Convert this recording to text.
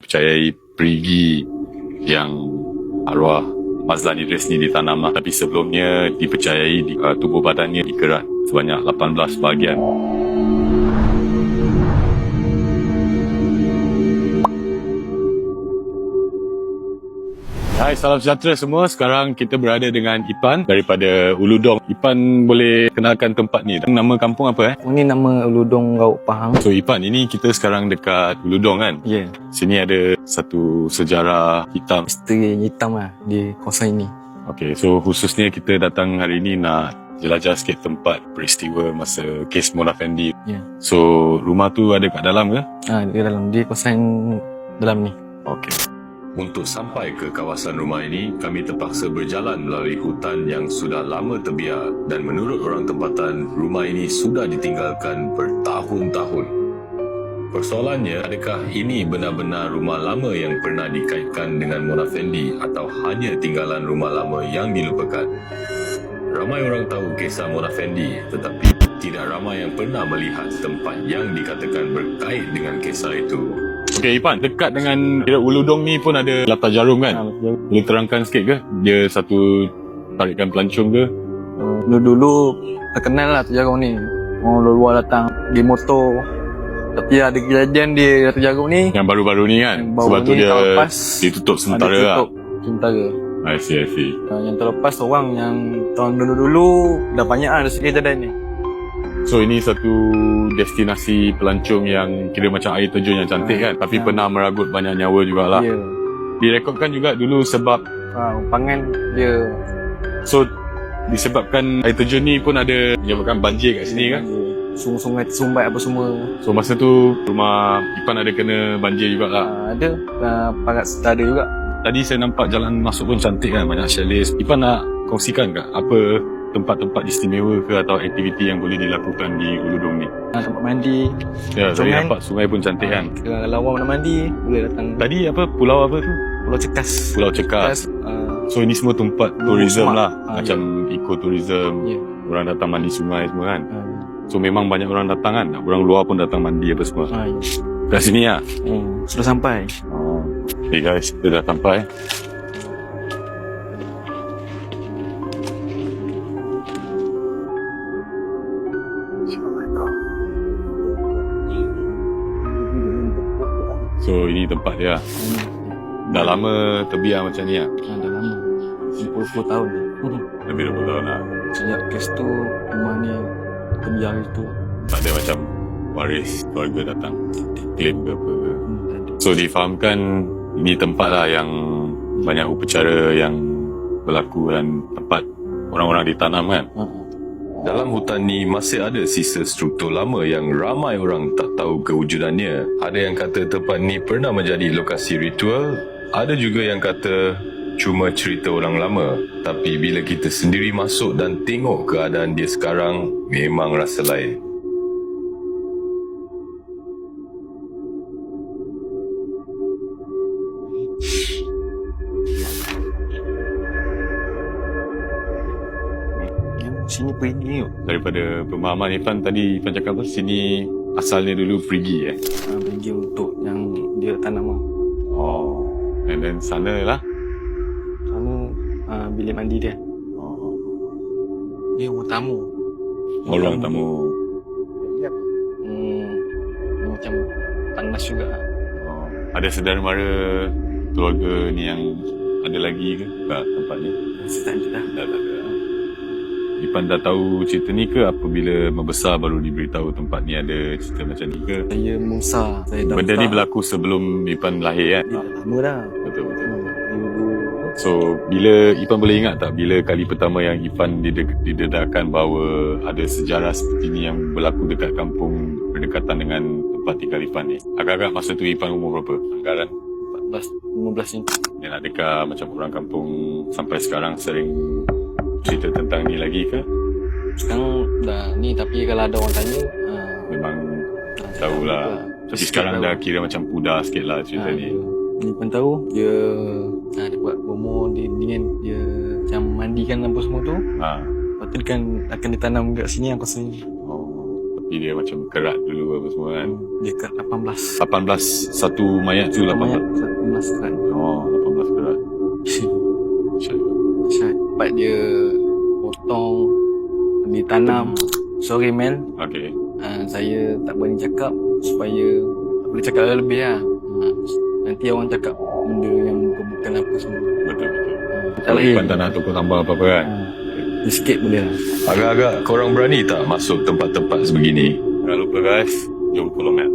dipercayai perigi yang arwah Mazlan Idris ni ditanam lah. Tapi sebelumnya dipercayai tubuh badannya dikerat sebanyak 18 bahagian. Hai, salam sejahtera semua. Sekarang kita berada dengan Ipan daripada Uludong. Ipan boleh kenalkan tempat ni. Nama kampung apa Ini nama Uludong Rauk Pahang. So Ipan, ini kita sekarang dekat Uludong kan? Ya. Yeah. Sini ada satu sejarah hitam. Misteri hitam lah di kawasan ini. Okay, so khususnya kita datang hari ini nak jelajah sikit tempat peristiwa masa kes Mona Fendi. Ya. Yeah. So rumah tu ada kat dalam ke? Di dalam, di kawasan dalam ni. Okay. Untuk sampai ke kawasan rumah ini, kami terpaksa berjalan melalui hutan yang sudah lama terbiar dan menurut orang tempatan, rumah ini sudah ditinggalkan bertahun-tahun. Persoalannya, adakah ini benar-benar rumah lama yang pernah dikaitkan dengan Mona Fendi atau hanya tinggalan rumah lama yang dilupakan? Ramai orang tahu kisah Mona Fendi, tetapi tidak ramai yang pernah melihat tempat yang dikatakan berkait dengan kisah itu. Okay, Ipan, dekat dengan Uludong ni pun ada latar jarum kan? Boleh terangkan sikit ke? Dia satu tarikan pelancong ke? Dulu terkenal lah latar jarum ni. Orang luar datang di motor. Tapi ada kejadian di latar jarum ni. Yang baru-baru ni kan? Sebab tu dia ditutup sementara lah. Ditutup sementara. I see. Yang terlepas orang yang tahun dulu-dulu dah banyak lah kejadian ni. So ini satu destinasi pelancong yang kira macam air terjun yang cantik kan, tapi pernah meragut banyak nyawa jugalah. Ya. Direkodkan juga dulu sebab pangan dia. So disebabkan air terjun ni pun ada menyebabkan banjir kat sini kan. Sungai tersumbat apa semua. So masa tu rumah Ipan ada kena banjir jugalah. Ada parat serta ada juga. Tadi saya nampak jalan masuk pun cantik kan, banyak chalet. Ipan nak kongsikan tak apa tempat-tempat istimewa ke atau aktiviti yang boleh dilakukan di Uludong ni? Tempat mandi. Ya, saya nampak sungai pun cantik kan. Kalau awak nak mandi, boleh datang. Tadi apa, pulau apa tu? Pulau Cekas. Pulau Cekas. So ini semua tempat tourism lah. Macam eco-tourism. Yeah. Orang datang mandi sungai semua kan. So memang banyak orang datang kan. Orang luar pun datang mandi apa semua. Kat sini lah. Sudah sampai. Okay guys, kita dah sampai. So ini tempat dia. Dah lama terbiar macam ni lah. Dah lama. 10 tahun. Lebih 20 tahun lah. Sejak kes tu, rumah ni terbiar itu. Tak ada macam waris keluarga datang claim ke apa ke. So difahamkan ini tempat lah yang banyak upacara yang berlaku dan tempat orang-orang ditanam kan. Dalam hutan ni masih ada sisa struktur lama yang ramai orang tak tahu kewujudannya. Ada yang kata tempat ni pernah menjadi lokasi ritual, ada juga yang kata cuma cerita orang lama. Tapi bila kita sendiri masuk dan tengok keadaan dia sekarang, memang rasa lain. Sini pergi yuk. Daripada pemahaman Irfan tadi, Irfan cakap apa? Sini asalnya dulu perigi Pergi untuk yang dia tanam lah. Oh. And then sana lah? Sana bilik mandi dia. Dia rumah tamu. Orang tamu. Yep. Macam panas juga. Ada saudara mara keluarga ni yang ada lagi ke kat tempat ni? Tak ada. Ipan dah tahu cerita ni ke apabila membesar baru diberitahu tempat ni ada cerita macam ni ke? Saya Musa. Benda ni berlaku sebelum Ipan lahir kan? Lama dah. Betul. So bila Ipan boleh ingat tak bila kali pertama yang Ipan didedahkan bahawa ada sejarah seperti ni yang berlaku dekat kampung berdekatan dengan tempat tinggal Ipan ni? Agak-agak masa tu Ipan umur berapa? Anggaran? 14, 15 ni. Dan adakah macam orang kampung sampai sekarang sering cerita tentang ni lagi ke? Sekarang dah ni, tapi kalau ada orang tanya memang tahulah. Tapi sekarang dah kira macam pudar sikit lah cerita ni. Ni pun tahu dia buat bomoh dengan dia macam mandikan apa semua tu. Lepas tu dia akan ditanam kat sini aku sini. Dia macam kerat dulu apa semua kan. Dia kat 18. 18 satu mayat tu 18. Mayat 18 kan. Oh, 18 kerat. Syat. Lepas dia potong, ditanam. Sorry man, Okay. saya tak berani cakap supaya tak boleh cakap lebih lah. Nanti orang cakap benda yang bukan apa semua. Betul. Tak Kalau lagi. Ipan tak nak tukar tambah apa-apa kan. Sikit boleh lah. Agak-agak korang berani tak masuk tempat-tempat sebegini? Jangan lupa guys, jom follow map.